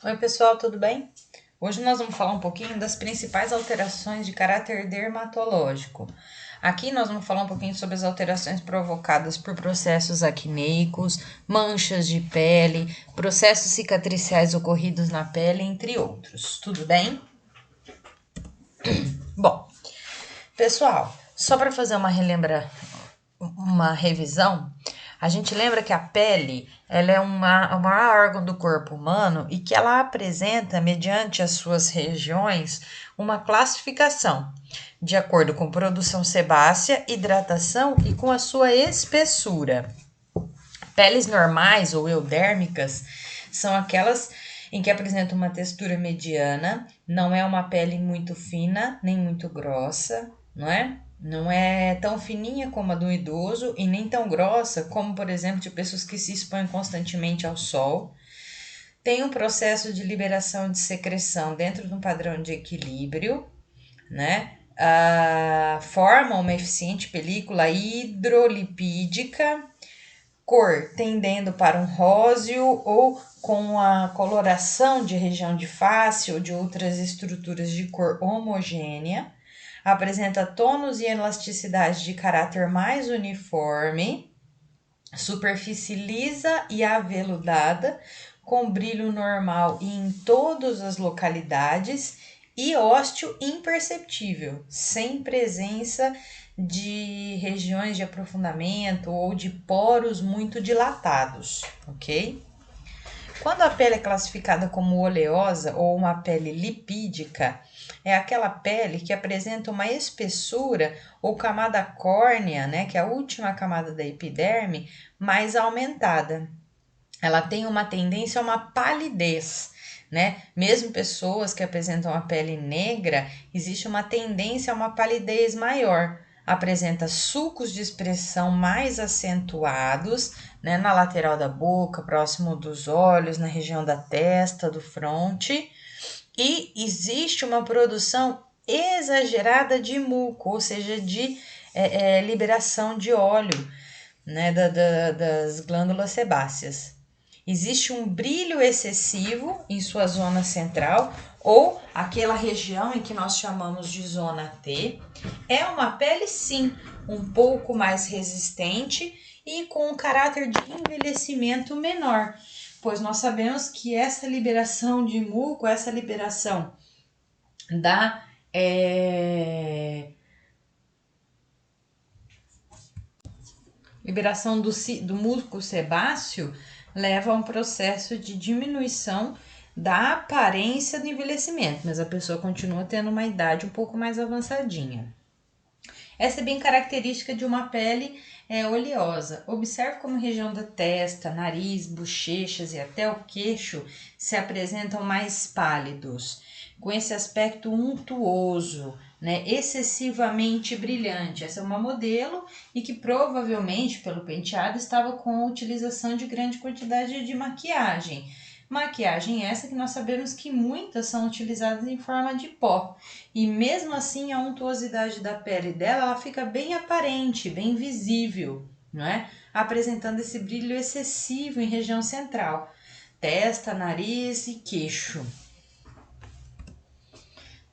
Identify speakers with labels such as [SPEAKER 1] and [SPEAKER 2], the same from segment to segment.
[SPEAKER 1] Oi, pessoal, tudo bem? Hoje nós vamos falar um pouquinho das principais alterações de caráter dermatológico. Aqui nós vamos falar um pouquinho sobre as alterações provocadas por processos acneicos, manchas de pele, processos cicatriciais ocorridos na pele, entre outros. Tudo bem? Bom, pessoal, só para fazer uma revisão, a gente lembra que a pele ela é o maior órgão do corpo humano e que ela apresenta, mediante as suas regiões, uma classificação de acordo com produção sebácea, hidratação e com a sua espessura. Peles normais ou eudérmicas são aquelas em que apresentam uma textura mediana, não é uma pele muito fina nem muito grossa, não é? Não é tão fininha como a do idoso e nem tão grossa como, por exemplo, de pessoas que se expõem constantemente ao sol. Tem um processo de liberação de secreção dentro de um padrão de equilíbrio, né? Forma uma eficiente película hidrolipídica, cor tendendo para um róseo ou com a coloração de região de face ou de outras estruturas de cor homogênea. Apresenta tônus e elasticidade de caráter mais uniforme, superfície lisa e aveludada, com brilho normal em todas as localidades e ósteo imperceptível, sem presença de regiões de aprofundamento ou de poros muito dilatados, ok? Quando a pele é classificada como oleosa ou uma pele lipídica, é aquela pele que apresenta uma espessura ou camada córnea, né, que é a última camada da epiderme, mais aumentada. Ela tem uma tendência a uma palidez, né? Mesmo pessoas que apresentam a pele negra, existe uma tendência a uma palidez maior. Apresenta sulcos de expressão mais acentuados, né, na lateral da boca, próximo dos olhos, na região da testa, do fronte, e existe uma produção exagerada de muco, ou seja, de liberação de óleo, né, das glândulas sebáceas. Existe um brilho excessivo em sua zona central ou aquela região em que nós chamamos de zona T. É uma pele, sim, um pouco mais resistente e com um caráter de envelhecimento menor, pois nós sabemos que essa liberação de muco, essa liberação da liberação do muco sebáceo leva a um processo de diminuição da aparência do envelhecimento, mas a pessoa continua tendo uma idade um pouco mais avançadinha. Essa é bem característica de uma pele oleosa. Observe como a região da testa, nariz, bochechas e até o queixo se apresentam mais pálidos, com esse aspecto untuoso, né, excessivamente brilhante. Essa é uma modelo e que provavelmente, pelo penteado, estava com a utilização de grande quantidade de maquiagem. Maquiagem essa que nós sabemos que muitas são utilizadas em forma de pó. E mesmo assim a untuosidade da pele dela ela fica bem aparente, bem visível, não é? Apresentando esse brilho excessivo em região central, testa, nariz e queixo.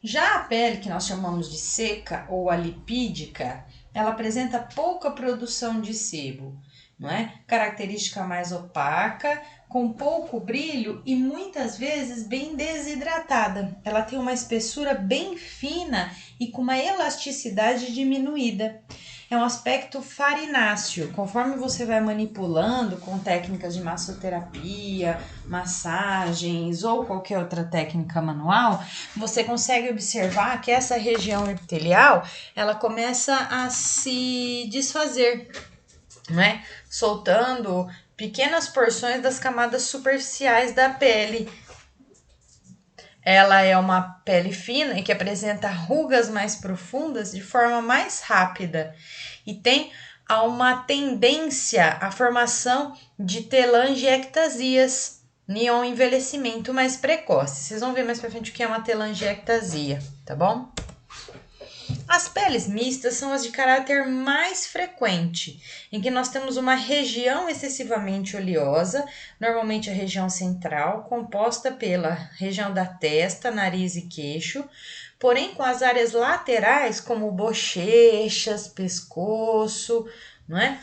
[SPEAKER 1] Já a pele que nós chamamos de seca ou alipídica, ela apresenta pouca produção de sebo, não é? Característica mais opaca, com pouco brilho e muitas vezes bem desidratada. Ela tem uma espessura bem fina e com uma elasticidade diminuída. É um aspecto farináceo. Conforme você vai manipulando com técnicas de massoterapia, massagens ou qualquer outra técnica manual, você consegue observar que essa região epitelial ela começa a se desfazer, né? Soltando pequenas porções das camadas superficiais da pele. Ela é uma pele fina e que apresenta rugas mais profundas de forma mais rápida e tem uma tendência à formação de telangiectasias e um envelhecimento mais precoce. Vocês vão ver mais pra frente o que é uma telangiectasia, tá bom? As peles mistas são as de caráter mais frequente, em que nós temos uma região excessivamente oleosa, normalmente a região central, composta pela região da testa, nariz e queixo, porém com as áreas laterais, como bochechas, pescoço, não é?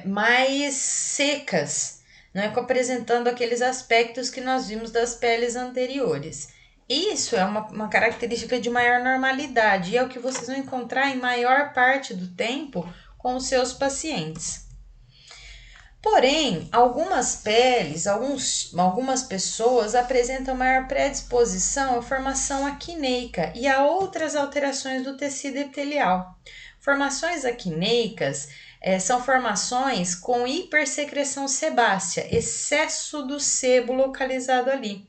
[SPEAKER 1] Mais secas, não é? Apresentando aqueles aspectos que nós vimos das peles anteriores. Isso é uma característica de maior normalidade e é o que vocês vão encontrar em maior parte do tempo com os seus pacientes. Porém, algumas peles, algumas pessoas apresentam maior predisposição à formação acneica e a outras alterações do tecido epitelial. Formações acneicas são formações com hipersecreção sebácea, excesso do sebo localizado ali.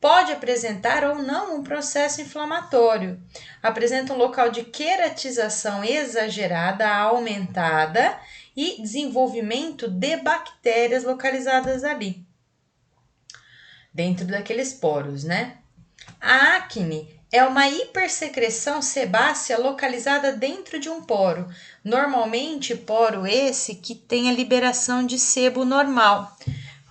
[SPEAKER 1] Pode apresentar ou não um processo inflamatório. Apresenta um local de queratização exagerada, aumentada e desenvolvimento de bactérias localizadas ali, dentro daqueles poros, né? A acne é uma hipersecreção sebácea localizada dentro de um poro. Normalmente, poro esse que tem a liberação de sebo normal.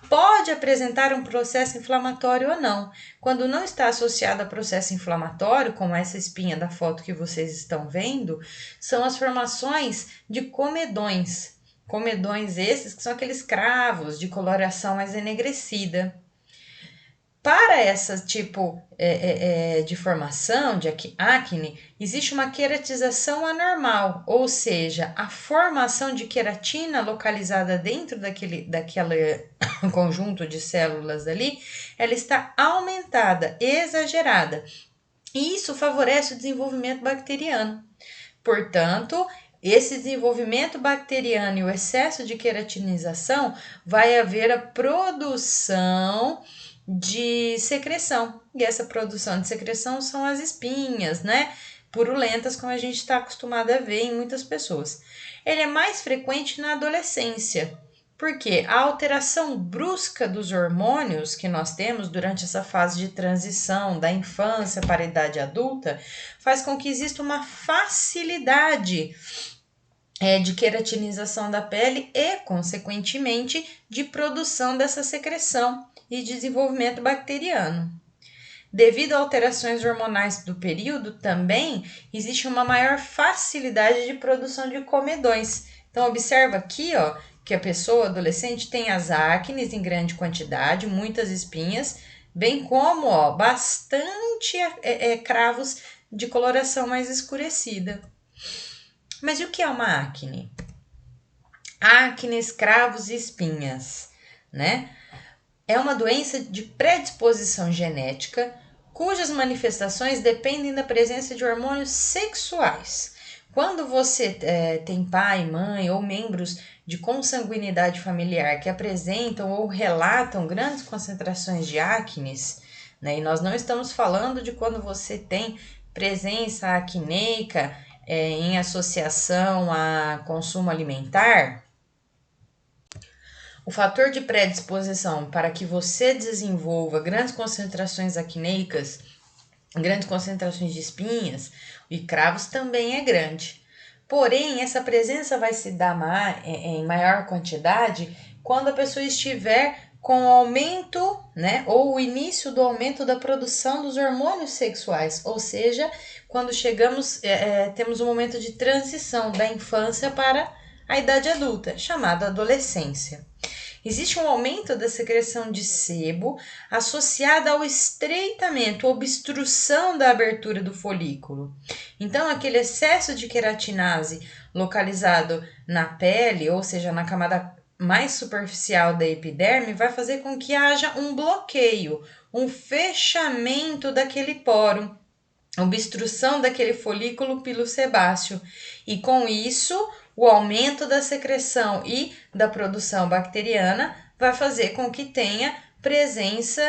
[SPEAKER 1] Pode apresentar um processo inflamatório ou não. Quando não está associado a processo inflamatório, como essa espinha da foto que vocês estão vendo, são as formações de comedões. Comedões esses que são aqueles cravos de coloração mais enegrecida. Para esse tipo de formação de acne, existe uma queratização anormal, ou seja, a formação de queratina localizada dentro daquele conjunto de células ali, ela está aumentada, exagerada, e isso favorece o desenvolvimento bacteriano. Portanto, esse desenvolvimento bacteriano e o excesso de queratinização vai haver a produção de secreção. E essa produção de secreção são as espinhas, né? Purulentas, como a gente está acostumado a ver em muitas pessoas. Ele é mais frequente na adolescência, porque a alteração brusca dos hormônios que nós temos durante essa fase de transição da infância para a idade adulta faz com que exista uma facilidade de queratinização da pele e, consequentemente, de produção dessa secreção e desenvolvimento bacteriano. Devido a alterações hormonais do período, também existe uma maior facilidade de produção de comedões. Então, observa aqui, ó, que a pessoa adolescente tem as acnes em grande quantidade, muitas espinhas, bem como, ó, bastante cravos de coloração mais escurecida. Mas e o que é uma acne? Acne, cravos e espinhas, né? É uma doença de predisposição genética cujas manifestações dependem da presença de hormônios sexuais. Quando você tem pai, mãe ou membros de consanguinidade familiar que apresentam ou relatam grandes concentrações de acnes, né, e nós não estamos falando de quando você tem presença acneica em associação a consumo alimentar, o fator de predisposição para que você desenvolva grandes concentrações acneicas, grandes concentrações de espinhas e cravos também é grande. Porém, essa presença vai se dar em maior quantidade quando a pessoa estiver com o aumento, né, ou o início do aumento da produção dos hormônios sexuais, ou seja, quando temos um momento de transição da infância para a idade adulta, chamada adolescência. Existe um aumento da secreção de sebo associada ao estreitamento, obstrução da abertura do folículo. Então, aquele excesso de queratinase localizado na pele, ou seja, na camada mais superficial da epiderme, vai fazer com que haja um bloqueio, um fechamento daquele poro, obstrução daquele folículo pilosebáceo. E com isso, o aumento da secreção e da produção bacteriana vai fazer com que tenha presença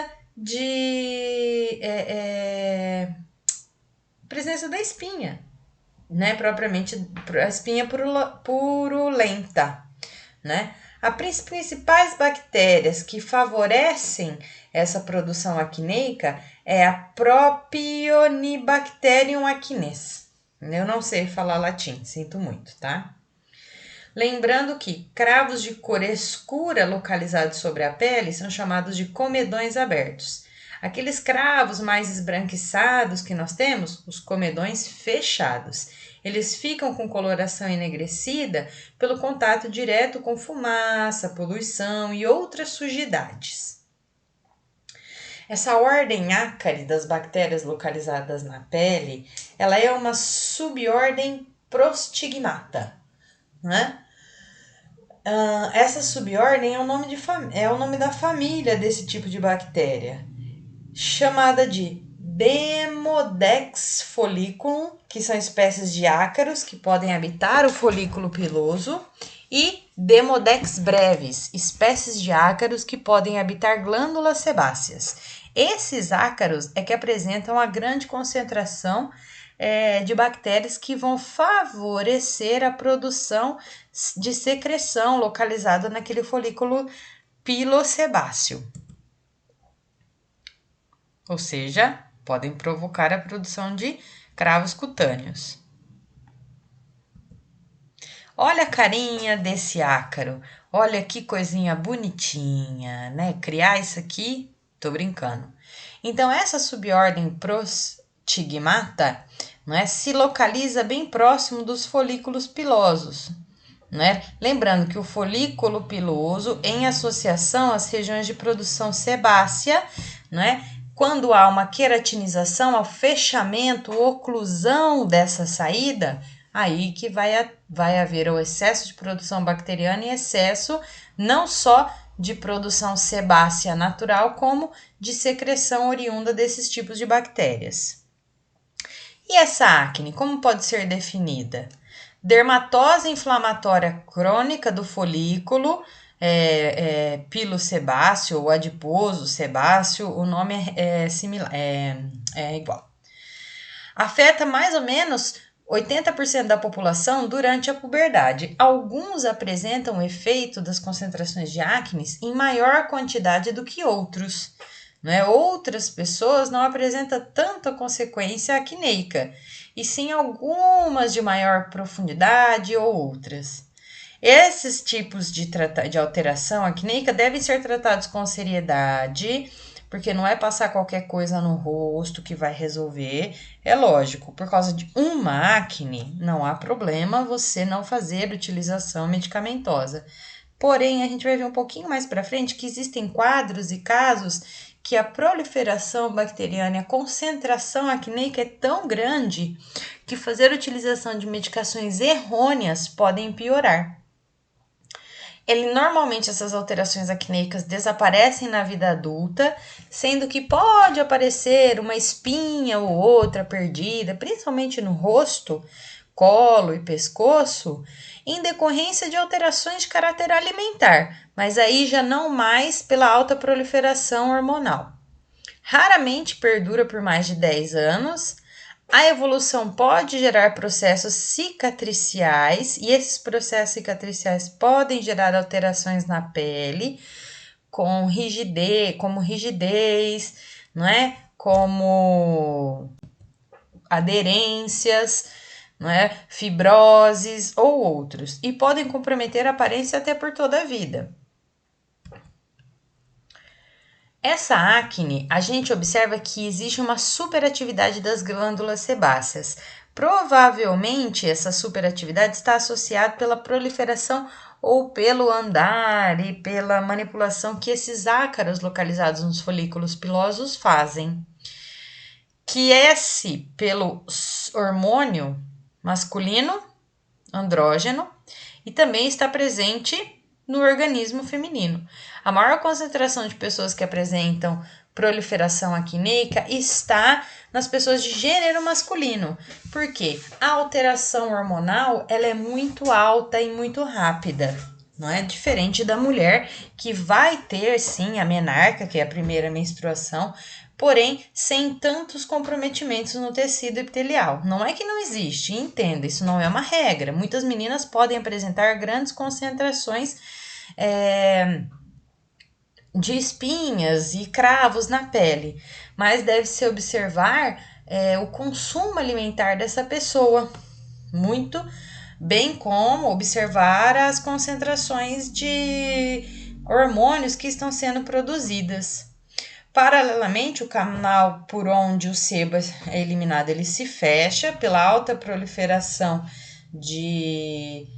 [SPEAKER 1] presença da espinha, né? Propriamente a espinha purulenta, né? As principais bactérias que favorecem essa produção acneica é a Propionibacterium acnes. Eu não sei falar latim, sinto muito, tá? Lembrando que cravos de cor escura localizados sobre a pele são chamados de comedões abertos. Aqueles cravos mais esbranquiçados que nós temos, os comedões fechados. Eles ficam com coloração enegrecida pelo contato direto com fumaça, poluição e outras sujidades. Essa ordem ácare das bactérias localizadas na pele, ela é uma subordem Prostigmata, né? Essa subordem é o nome da família desse tipo de bactéria, chamada de Demodex folliculum, que são espécies de ácaros que podem habitar o folículo piloso, e Demodex brevis, espécies de ácaros que podem habitar glândulas sebáceas. Esses ácaros é que apresentam a grande concentração de bactérias que vão favorecer a produção de secreção localizada naquele folículo pilosebáceo. Ou seja, podem provocar a produção de cravos cutâneos. Olha a carinha desse ácaro, olha que coisinha bonitinha, né? Criar isso aqui, tô brincando. Então, essa subordem Prostigmata, né, se localiza bem próximo dos folículos pilosos, né? Lembrando que o folículo piloso, em associação às regiões de produção sebácea, né? Quando há uma queratinização, ao fechamento, oclusão dessa saída, aí que vai haver o excesso de produção bacteriana e excesso não só de produção sebácea natural, como de secreção oriunda desses tipos de bactérias. E essa acne, como pode ser definida? Dermatose inflamatória crônica do folículo, pilosebáceo ou adiposo sebáceo, o nome é similar, é igual. Afeta mais ou menos 80% da população durante a puberdade. Alguns apresentam o efeito das concentrações de acne em maior quantidade do que outros, né? Outras pessoas não apresentam tanta consequência acneica, e sim algumas de maior profundidade ou outras. Esses tipos de alteração acneica devem ser tratados com seriedade, porque não é passar qualquer coisa no rosto que vai resolver. É lógico, por causa de uma acne, não há problema você não fazer utilização medicamentosa. Porém, a gente vai ver um pouquinho mais para frente que existem quadros e casos que a proliferação bacteriana e a concentração acneica é tão grande que fazer utilização de medicações errôneas podem piorar. Normalmente essas alterações acneicas desaparecem na vida adulta, sendo que pode aparecer uma espinha ou outra perdida, principalmente no rosto, colo e pescoço, em decorrência de alterações de caráter alimentar, mas aí já não mais pela alta proliferação hormonal. Raramente perdura por mais de 10 anos. A evolução pode gerar processos cicatriciais, e esses processos cicatriciais podem gerar alterações na pele, como rigidez, não é? Como aderências, não é? Fibroses ou outros, e podem comprometer a aparência até por toda a vida. Essa acne, a gente observa que existe uma superatividade das glândulas sebáceas. Provavelmente, essa superatividade está associada pela proliferação ou pelo andar e pela manipulação que esses ácaros localizados nos folículos pilosos fazem. Que pelo hormônio masculino, andrógeno, e também está presente no organismo feminino. A maior concentração de pessoas que apresentam proliferação acneica está nas pessoas de gênero masculino, porque a alteração hormonal ela é muito alta e muito rápida, não é diferente da mulher, que vai ter sim a menarca, que é a primeira menstruação, porém sem tantos comprometimentos no tecido epitelial. Não é que não existe, entenda, isso não é uma regra. Muitas meninas podem apresentar grandes concentrações de espinhas e cravos na pele, mas deve-se observar o consumo alimentar dessa pessoa, muito bem como observar as concentrações de hormônios que estão sendo produzidas. Paralelamente, o canal por onde o sebo é eliminado, ele se fecha pela alta proliferação de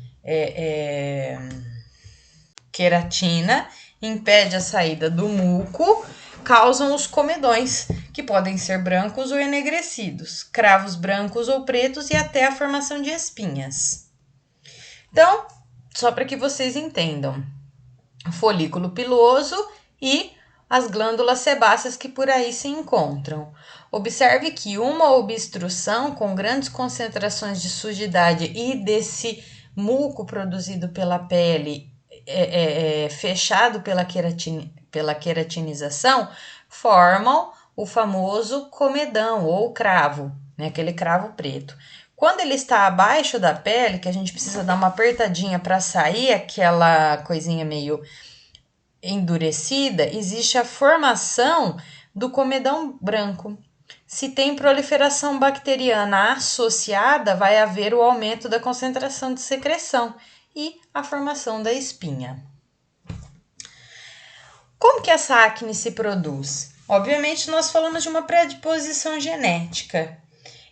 [SPEAKER 1] queratina, impede a saída do muco, causam os comedões, que podem ser brancos ou enegrecidos, cravos brancos ou pretos e até a formação de espinhas. Então, só para que vocês entendam, folículo piloso e as glândulas sebáceas que por aí se encontram. Observe que uma obstrução com grandes concentrações de sujidade e desse muco produzido pela pele fechado pela queratinização, formam o famoso comedão ou cravo, né, aquele cravo preto. Quando ele está abaixo da pele, que a gente precisa dar uma apertadinha para sair aquela coisinha meio endurecida, existe a formação do comedão branco. Se tem proliferação bacteriana associada, vai haver o aumento da concentração de secreção e a formação da espinha. Como que essa acne se produz? Obviamente, nós falamos de uma predisposição genética.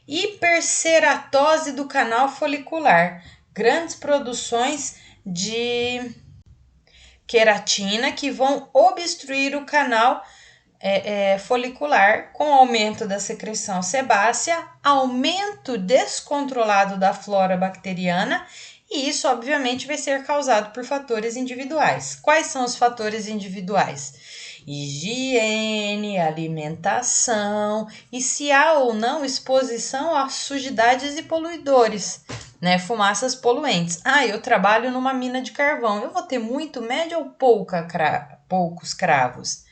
[SPEAKER 1] Hiperceratose do canal folicular, grandes produções de queratina que vão obstruir o canal folicular com aumento da secreção sebácea, aumento descontrolado da flora bacteriana, e isso obviamente vai ser causado por fatores individuais. Quais são os fatores individuais? Higiene, alimentação e se há ou não exposição a sujidades e poluidores, né? Fumaças poluentes. Eu trabalho numa mina de carvão, eu vou ter muito, médio ou poucos cravos?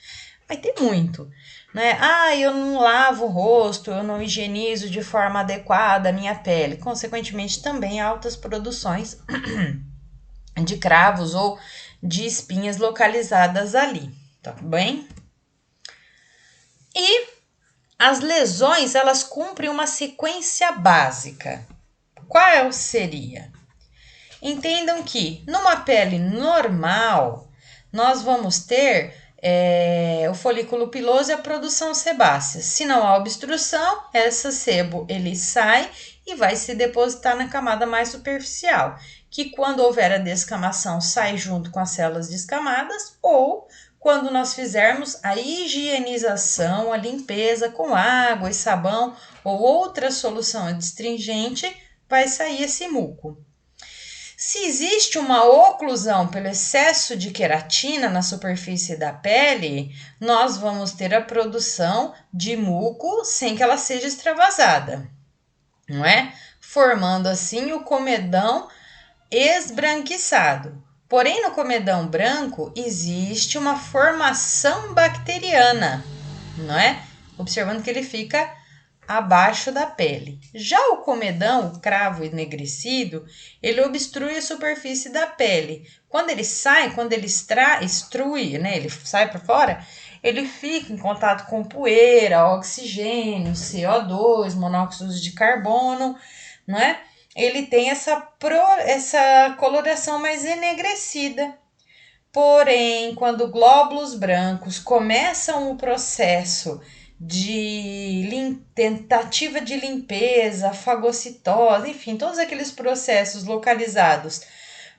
[SPEAKER 1] Vai ter muito, né? Eu não lavo o rosto, eu não higienizo de forma adequada a minha pele. Consequentemente, também altas produções de cravos ou de espinhas localizadas ali, tá bem? E as lesões, elas cumprem uma sequência básica. Qual seria? Entendam que numa pele normal, nós vamos ter o folículo piloso e a produção sebácea. Se não há obstrução, esse sebo ele sai e vai se depositar na camada mais superficial, que quando houver a descamação sai junto com as células descamadas, ou quando nós fizermos a higienização, a limpeza com água e sabão ou outra solução adstringente, vai sair esse muco. Se existe uma oclusão pelo excesso de queratina na superfície da pele, nós vamos ter a produção de muco sem que ela seja extravasada, não é? Formando assim o comedão esbranquiçado. Porém, no comedão branco existe uma formação bacteriana, não é? Observando que ele fica abaixo da pele. Já o comedão, o cravo enegrecido, ele obstrui a superfície da pele. Quando ele sai, quando ele extrui, né, ele sai para fora, ele fica em contato com poeira, oxigênio, CO2, monóxido de carbono, não é? Ele tem essa coloração mais enegrecida. Porém, quando glóbulos brancos começam o processo de tentativa de limpeza, fagocitose, enfim, todos aqueles processos localizados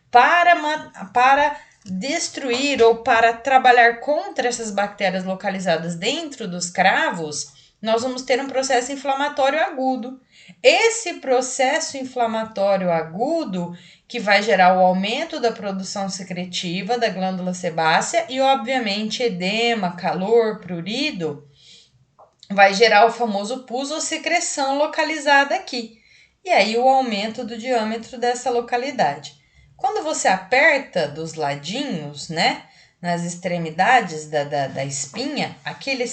[SPEAKER 1] para destruir ou para trabalhar contra essas bactérias localizadas dentro dos cravos, nós vamos ter um processo inflamatório agudo. Esse processo inflamatório agudo que vai gerar o aumento da produção secretiva da glândula sebácea e, obviamente, edema, calor, prurido, vai gerar o famoso pus ou secreção localizada aqui. E aí o aumento do diâmetro dessa localidade. Quando você aperta dos ladinhos, né, nas extremidades da espinha,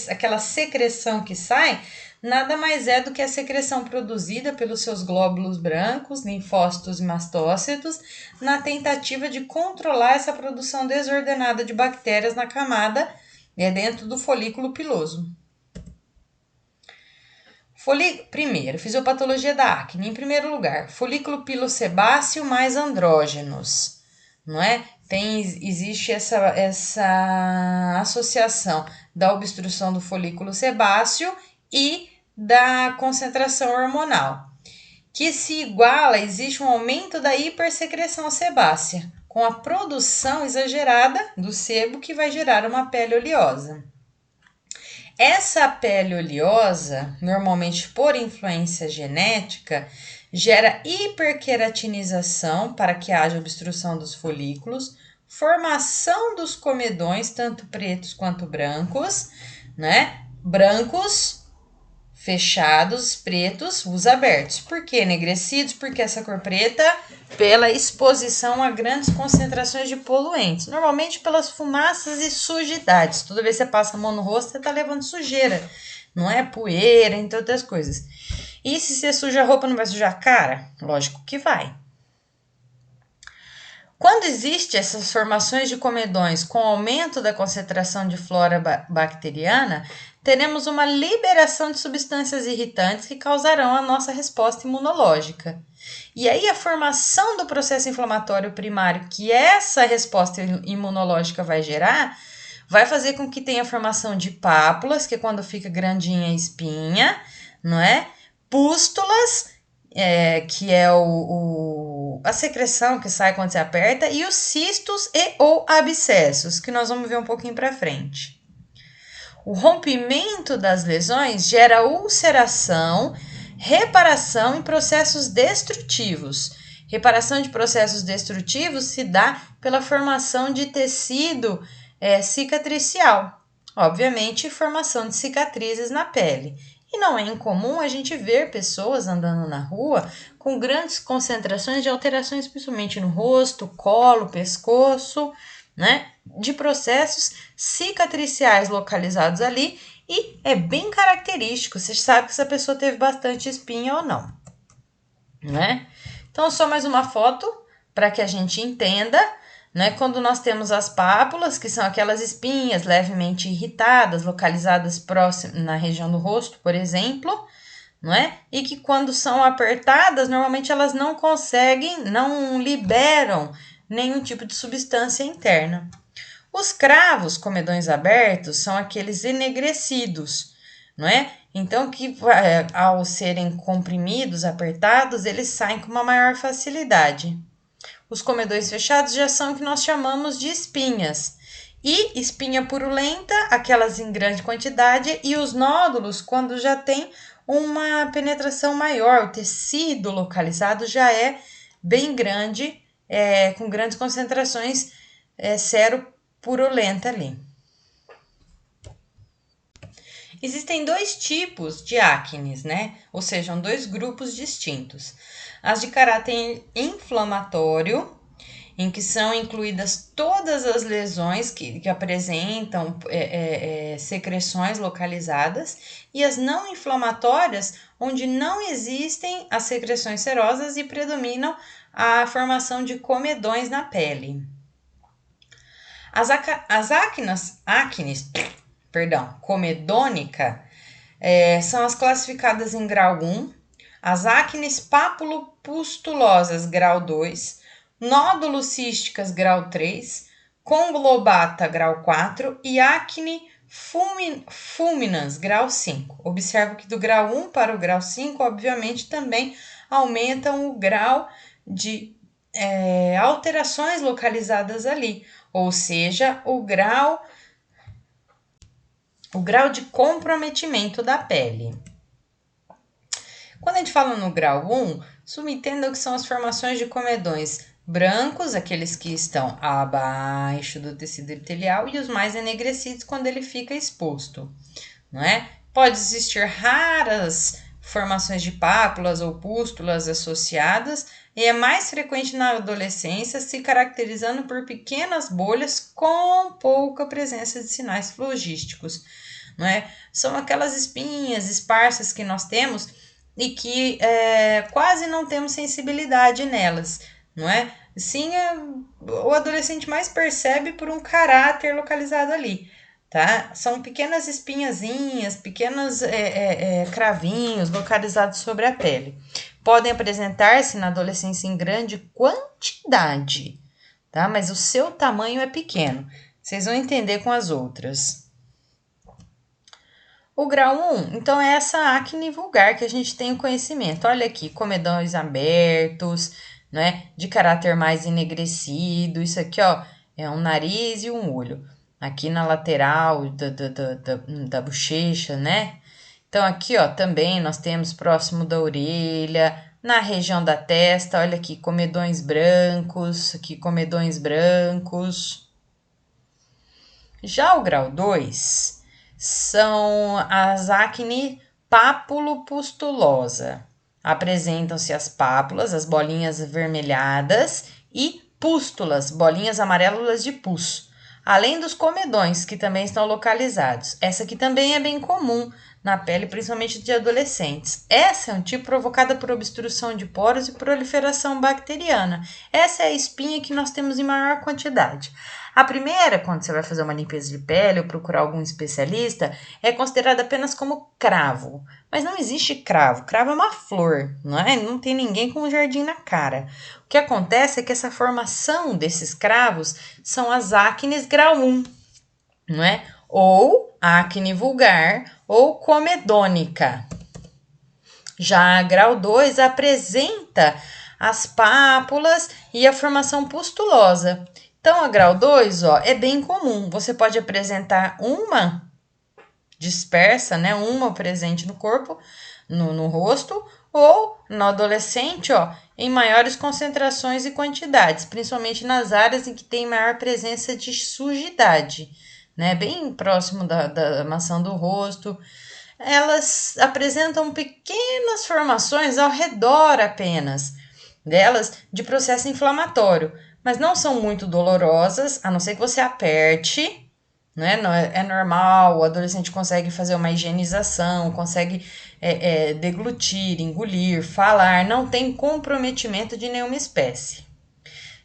[SPEAKER 1] aquela secreção que sai nada mais é do que a secreção produzida pelos seus glóbulos brancos, linfócitos e mastócitos, na tentativa de controlar essa produção desordenada de bactérias na camada dentro do folículo piloso. Primeiro, fisiopatologia da acne. Em primeiro lugar, folículo pilosebáceo mais andrógenos, não é? Existe essa associação da obstrução do folículo sebáceo e da concentração hormonal, que se iguala, existe um aumento da hipersecreção sebácea, com a produção exagerada do sebo que vai gerar uma pele oleosa. Essa pele oleosa, normalmente por influência genética, gera hiperqueratinização para que haja obstrução dos folículos, formação dos comedões, tanto pretos quanto brancos, né? Brancos, fechados, pretos, os abertos. Por que enegrecidos? Porque essa cor preta, pela exposição a grandes concentrações de poluentes, normalmente pelas fumaças e sujidades. Toda vez que você passa a mão no rosto, você está levando sujeira, não é? Poeira, entre outras coisas. E se você suja a roupa, não vai sujar a cara? Lógico que vai. Quando existem essas formações de comedões com aumento da concentração de flora bacteriana, teremos uma liberação de substâncias irritantes que causarão a nossa resposta imunológica. E aí a formação do processo inflamatório primário que essa resposta imunológica vai gerar, vai fazer com que tenha a formação de pápulas, que é quando fica grandinha a espinha, não é? Pústulas, que é a secreção que sai quando você aperta, e os cistos e ou abscessos, que nós vamos ver um pouquinho para frente. O rompimento das lesões gera ulceração, reparação e processos destrutivos. Reparação de processos destrutivos se dá pela formação de tecido cicatricial. Obviamente, formação de cicatrizes na pele. E não é incomum a gente ver pessoas andando na rua com grandes concentrações de alterações, principalmente no rosto, colo, pescoço, né? De processos cicatriciais localizados ali, e é bem característico, você sabe que essa pessoa teve bastante espinha ou não, né? Então, só mais uma foto para que a gente entenda, né? Quando nós temos as pápulas, que são aquelas espinhas levemente irritadas, localizadas próximo na região do rosto, por exemplo, não é? E que quando são apertadas, normalmente elas não conseguem, não liberam nenhum tipo de substância interna. Os cravos, comedões abertos, são aqueles enegrecidos, não é? Então, que ao serem comprimidos, apertados, eles saem com uma maior facilidade. Os comedões fechados já são o que nós chamamos de espinhas. E espinha purulenta, aquelas em grande quantidade, e os nódulos, quando já tem uma penetração maior, o tecido localizado já é bem grande, com grandes concentrações seropurulenta ali. Existem dois tipos de acnes, né? Ou seja, dois grupos distintos. As de caráter inflamatório, em que são incluídas todas as lesões que apresentam secreções localizadas, e as não inflamatórias, onde não existem as secreções serosas e predominam a formação de comedões na pele. As acnes comedônica, são as classificadas em grau 1, as acnes papulopustulosas grau 2, nódulos císticas grau 3, conglobata grau 4 e acne fulminans grau 5. Observo que do grau 1 para o grau 5, obviamente, também aumentam o grau de alterações localizadas ali, ou seja, o grau de comprometimento da pele. Quando a gente fala no grau 1, subentenda que são as formações de comedões brancos, aqueles que estão abaixo do tecido epitelial, e os mais enegrecidos quando ele fica exposto, não é? Pode existir raras formações de pápulas ou pústulas associadas, e é mais frequente na adolescência, se caracterizando por pequenas bolhas com pouca presença de sinais flogísticos. não é? São aquelas espinhas esparsas que nós temos e que quase não temos sensibilidade nelas, não é? Sim, o adolescente mais percebe por um caráter localizado ali, tá? São pequenas espinhazinhas, pequenos cravinhos localizados sobre a pele. Podem apresentar-se na adolescência em grande quantidade, tá? Mas o seu tamanho é pequeno. Vocês vão entender com as outras. O grau 1, então, é essa acne vulgar que a gente tem o conhecimento. Olha aqui, comedões abertos, né, de caráter mais enegrecido. Isso aqui, ó, é um nariz e um olho. Aqui na lateral da bochecha, né? Então, aqui, ó, também nós temos próximo da orelha, na região da testa, olha aqui, comedões brancos, aqui comedões brancos. Já o grau 2 são as acne papulopustulosa. Apresentam-se as pápulas, as bolinhas avermelhadas e pústulas, bolinhas amarelas de pus. Além dos comedões, que também estão localizados. Essa aqui também é bem comum na pele, principalmente de adolescentes. Essa é um tipo provocada por obstrução de poros e proliferação bacteriana. Essa é a espinha que nós temos em maior quantidade. A primeira, quando você vai fazer uma limpeza de pele ou procurar algum especialista, é considerada apenas como cravo. Mas não existe cravo. Cravo é uma flor, não é? Não tem ninguém com um jardim na cara. O que acontece é que essa formação desses cravos são as acnes grau 1, não é? Ou acne vulgar ou comedônica. Já a grau 2 apresenta as pápulas e a formação pustulosa. Então, a grau 2, ó, é bem comum. Você pode apresentar uma dispersa, né? Uma presente no corpo, no rosto, ou no adolescente, ó, em maiores concentrações e quantidades, principalmente nas áreas em que tem maior presença de sujidade, né? Bem próximo da maçã do rosto. Elas apresentam pequenas formações ao redor apenas delas de processo inflamatório, mas não são muito dolorosas, a não ser que você aperte, né? Não é normal, o adolescente consegue fazer uma higienização, consegue deglutir, engolir, falar, não tem comprometimento de nenhuma espécie.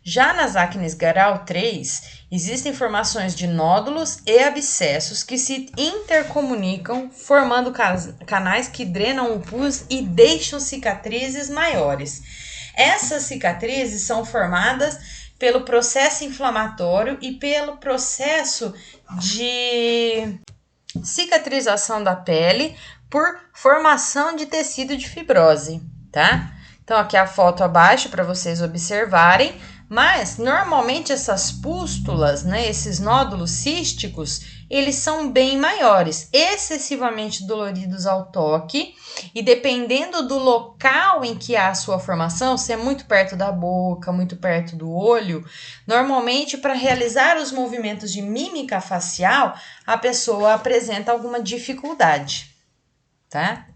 [SPEAKER 1] Já nas acnes grau 3, existem formações de nódulos e abscessos que se intercomunicam, formando canais que drenam o pus e deixam cicatrizes maiores. Essas cicatrizes são formadas pelo processo inflamatório e pelo processo de cicatrização da pele por formação de tecido de fibrose, tá? Então, aqui a foto abaixo para vocês observarem. Mas, normalmente, essas pústulas, né, esses nódulos císticos, eles são bem maiores, excessivamente doloridos ao toque, e dependendo do local em que há a sua formação, se é muito perto da boca, muito perto do olho, normalmente, para realizar os movimentos de mímica facial, a pessoa apresenta alguma dificuldade, tá?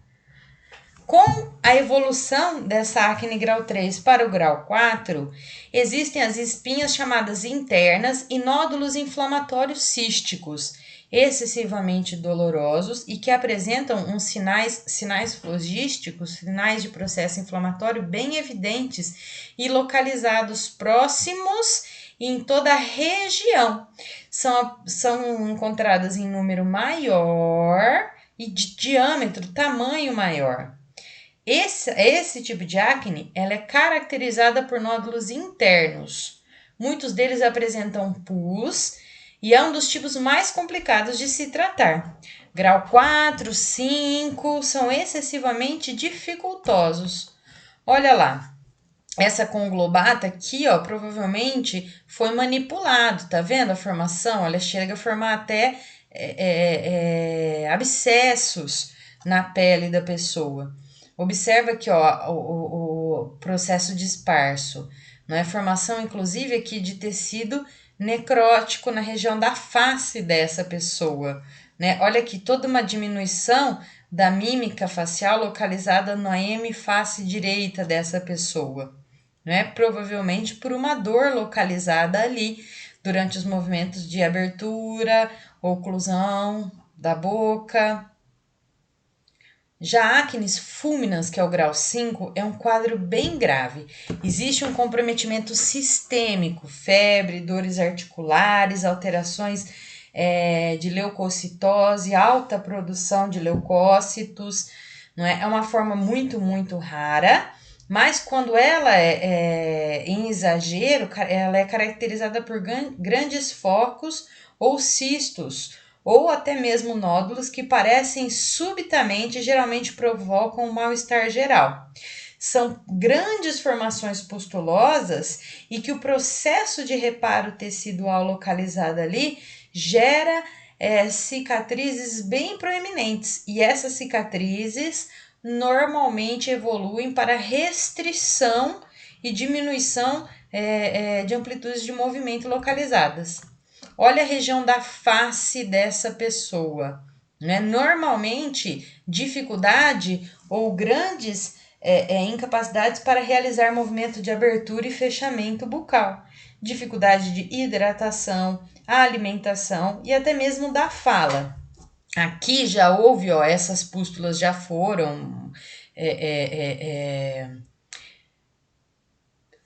[SPEAKER 1] Com a evolução dessa acne grau 3 para o grau 4, existem as espinhas chamadas internas e nódulos inflamatórios císticos, excessivamente dolorosos e que apresentam uns sinais flogísticos, sinais de processo inflamatório bem evidentes e localizados próximos em toda a região. São encontradas em número maior e de diâmetro, tamanho maior. Esse tipo de acne, ela é caracterizada por nódulos internos. Muitos deles apresentam pus e é um dos tipos mais complicados de se tratar. Grau 4, 5 são excessivamente dificultosos. Olha lá, essa conglobata aqui, ó, provavelmente foi manipulado, tá vendo a formação? Ela chega a formar até abscessos na pele da pessoa. Observa aqui, ó, o processo disperso, não é? Formação, inclusive, aqui de tecido necrótico na região da face dessa pessoa, né? Olha aqui, toda uma diminuição da mímica facial localizada na hemiface direita dessa pessoa, né? Provavelmente por uma dor localizada ali durante os movimentos de abertura, oclusão, da boca. Já a acnes fulminans, que é o grau 5, é um quadro bem grave. Existe um comprometimento sistêmico, febre, dores articulares, alterações de leucocitose, alta produção de leucócitos. Não é? É uma forma muito, muito rara, mas quando ela é em exagero, ela é caracterizada por grandes focos ou cistos, ou até mesmo nódulos que parecem subitamente, geralmente provocam um mal-estar geral. São grandes formações pustulosas e que o processo de reparo tecidual localizado ali gera cicatrizes bem proeminentes. E essas cicatrizes normalmente evoluem para restrição e diminuição de amplitudes de movimento localizadas. Olha a região da face dessa pessoa. Né? Normalmente, dificuldade ou grandes incapacidades para realizar movimento de abertura e fechamento bucal. Dificuldade de hidratação, alimentação e até mesmo da fala. Aqui já houve, ó, essas pústulas já foram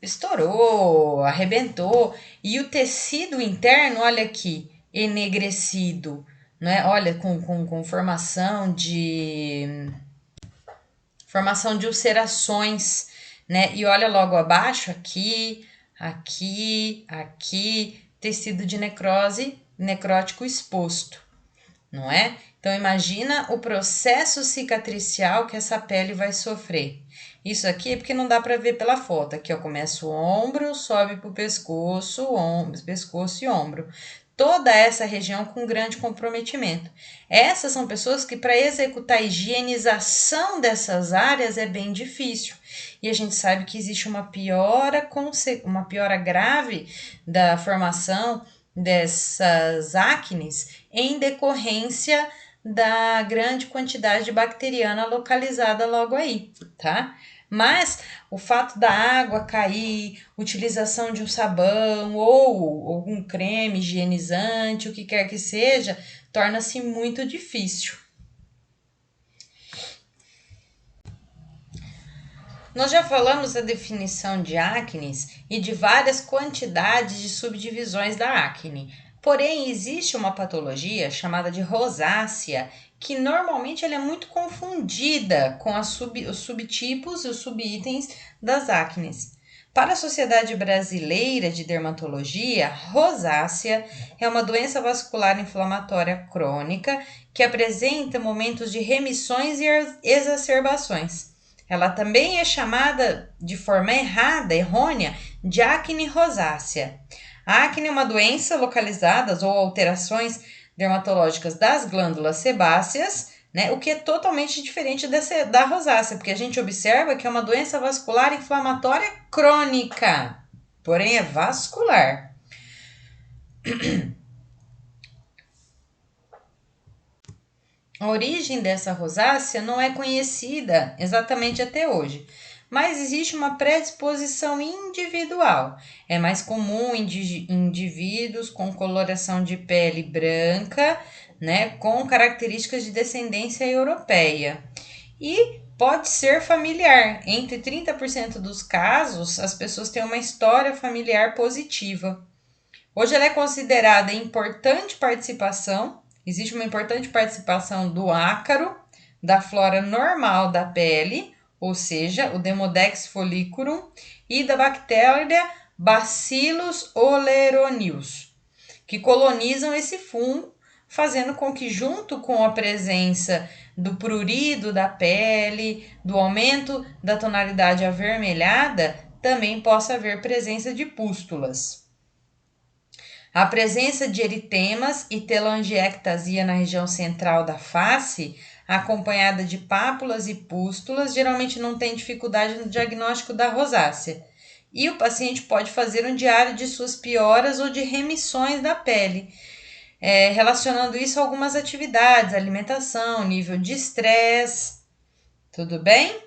[SPEAKER 1] estourou, arrebentou, e o tecido interno, olha aqui, enegrecido, né? Olha, com formação de ulcerações, né? E olha logo abaixo, aqui, tecido de necrose, necrótico exposto, não é? Então imagina o processo cicatricial que essa pele vai sofrer. Isso aqui é porque não dá para ver pela foto. Aqui, ó, começa o ombro, sobe pro pescoço, pescoço e ombro. Toda essa região com grande comprometimento. Essas são pessoas que para executar a higienização dessas áreas é bem difícil. E a gente sabe que existe uma piora grave da formação dessas acnes em decorrência da grande quantidade de bacteriana localizada logo aí, tá? Mas o fato da água cair, utilização de um sabão ou algum creme higienizante, o que quer que seja, torna-se muito difícil. Nós já falamos da definição de acnes e de várias quantidades de subdivisões da acne. Porém, existe uma patologia chamada de rosácea, que normalmente ela é muito confundida com os subtipos e os subitens das acnes. Para a Sociedade Brasileira de Dermatologia, rosácea é uma doença vascular inflamatória crônica que apresenta momentos de remissões e exacerbações. Ela também é chamada de forma errônea, de acne rosácea. A acne é uma doença localizada ou alterações dermatológicas das glândulas sebáceas, né, o que é totalmente diferente da rosácea, porque a gente observa que é uma doença vascular inflamatória crônica, porém é vascular. A origem dessa rosácea não é conhecida exatamente até hoje, mas existe uma predisposição individual. É mais comum em indivíduos com coloração de pele branca, né, com características de descendência europeia. E pode ser familiar. Entre 30% dos casos, as pessoas têm uma história familiar positiva. Hoje ela é considerada importante participação. Existe uma importante participação do ácaro, da flora normal da pele, ou seja, o Demodex follicurum, e da bactéria Bacillus oleronius, que colonizam esse fungo, fazendo com que, junto com a presença do prurido da pele, do aumento da tonalidade avermelhada, também possa haver presença de pústulas. A presença de eritemas e telangiectasia na região central da face, acompanhada de pápulas e pústulas, geralmente não tem dificuldade no diagnóstico da rosácea. E o paciente pode fazer um diário de suas pioras ou de remissões da pele, relacionando isso a algumas atividades, alimentação, nível de estresse. Tudo bem?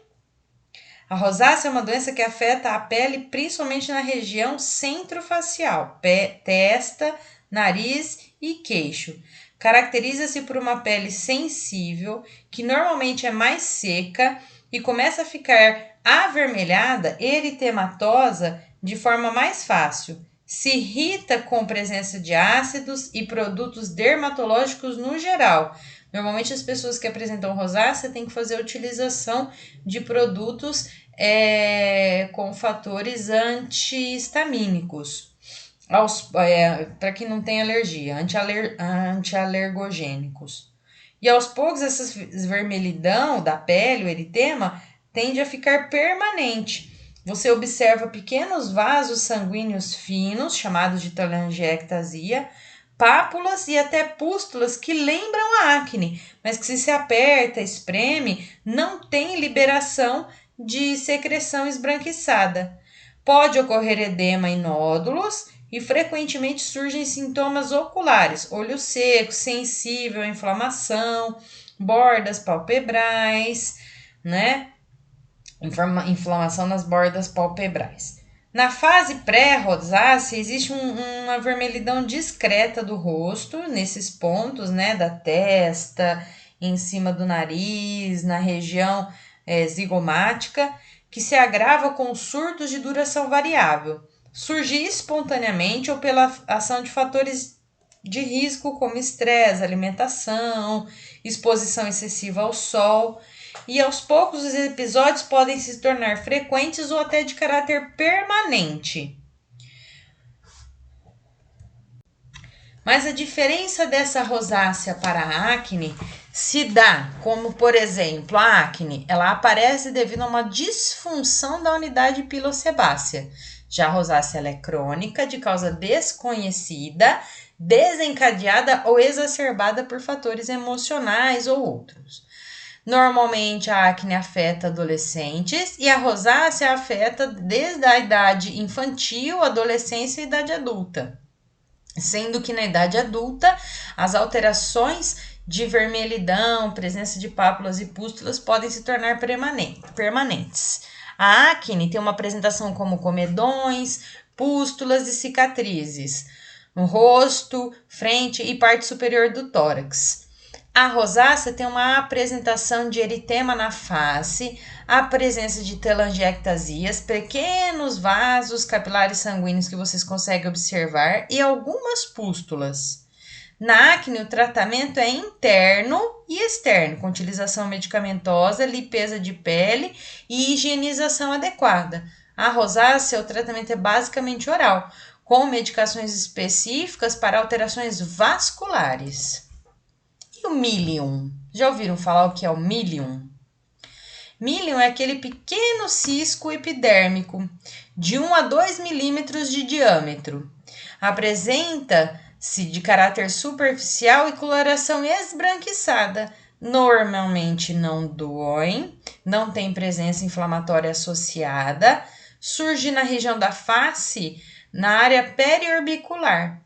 [SPEAKER 1] A rosácea é uma doença que afeta a pele principalmente na região centrofacial, testa, nariz e queixo. Caracteriza-se por uma pele sensível, que normalmente é mais seca e começa a ficar avermelhada, eritematosa, de forma mais fácil. Se irrita com presença de ácidos e produtos dermatológicos no geral. Normalmente as pessoas que apresentam rosácea têm que fazer a utilização de produtos com fatores antihistamínicos. Para quem não tem alergia, antialergogênicos. E aos poucos, essa vermelhidão da pele, o eritema, tende a ficar permanente. Você observa pequenos vasos sanguíneos finos, chamados de telangiectasia, pápulas e até pústulas que lembram a acne, mas que se aperta, espreme, não tem liberação de secreção esbranquiçada. Pode ocorrer edema em nódulos e frequentemente surgem sintomas oculares, olho seco, sensível à inflamação, bordas palpebrais, né? Inflamação nas bordas palpebrais. Na fase pré-rosácea, existe uma vermelhidão discreta do rosto, nesses pontos, né, da testa, em cima do nariz, na região zigomática, que se agrava com surtos de duração variável. Surge espontaneamente ou pela ação de fatores de risco como estresse, alimentação, exposição excessiva ao sol, e aos poucos os episódios podem se tornar frequentes ou até de caráter permanente. Mas a diferença dessa rosácea para a acne se dá, como por exemplo, a acne, ela aparece devido a uma disfunção da unidade pilosebácea. Já a rosácea ela é crônica, de causa desconhecida, desencadeada ou exacerbada por fatores emocionais ou outros. Normalmente a acne afeta adolescentes e a rosácea afeta desde a idade infantil, adolescência e idade adulta. Sendo que na idade adulta, as alterações de vermelhidão, presença de pápulas e pústulas podem se tornar permanentes. A acne tem uma apresentação como comedões, pústulas e cicatrizes no rosto, frente e parte superior do tórax. A rosácea tem uma apresentação de eritema na face, a presença de telangiectasias, pequenos vasos capilares sanguíneos que vocês conseguem observar e algumas pústulas. Na acne, o tratamento é interno e externo, com utilização medicamentosa, limpeza de pele e higienização adequada. A rosácea, o tratamento é basicamente oral, com medicações específicas para alterações vasculares. E o milium? Já ouviram falar o que é o milium? Milium é aquele pequeno cisco epidérmico de 1 a 2 milímetros de diâmetro. Apresenta-se de caráter superficial e coloração esbranquiçada. Normalmente não dói, não tem presença inflamatória associada, surge na região da face, na área periorbicular.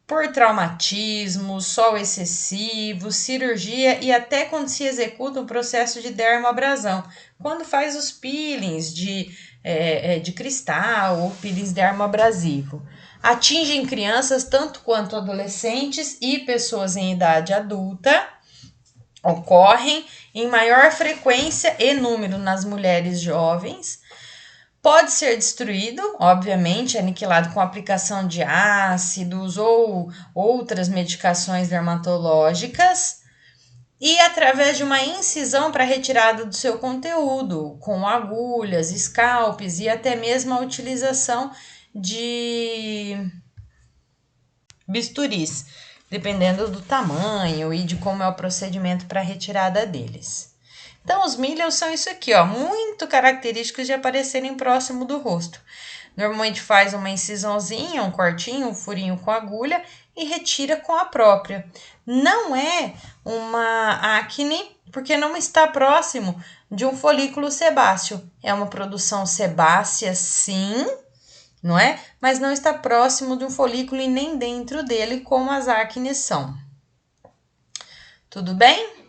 [SPEAKER 1] Por traumatismo, sol excessivo, cirurgia e até quando se executa um processo de dermoabrasão, quando faz os peelings de cristal ou peelings dermoabrasivo. Atingem crianças tanto quanto adolescentes e pessoas em idade adulta. Ocorrem em maior frequência e número nas mulheres jovens. Pode ser destruído, obviamente, aniquilado com aplicação de ácidos ou outras medicações dermatológicas e através de uma incisão para retirada do seu conteúdo, com agulhas, scalpes e até mesmo a utilização de bisturis, dependendo do tamanho e de como é o procedimento para a retirada deles. Então, os miliums são isso aqui, ó, muito característicos de aparecerem próximo do rosto. Normalmente faz uma incisãozinha, um cortinho, um furinho com agulha e retira com a própria. Não é uma acne porque não está próximo de um folículo sebáceo. É uma produção sebácea, sim, não é? Mas não está próximo de um folículo e nem dentro dele como as acnes são. Tudo bem?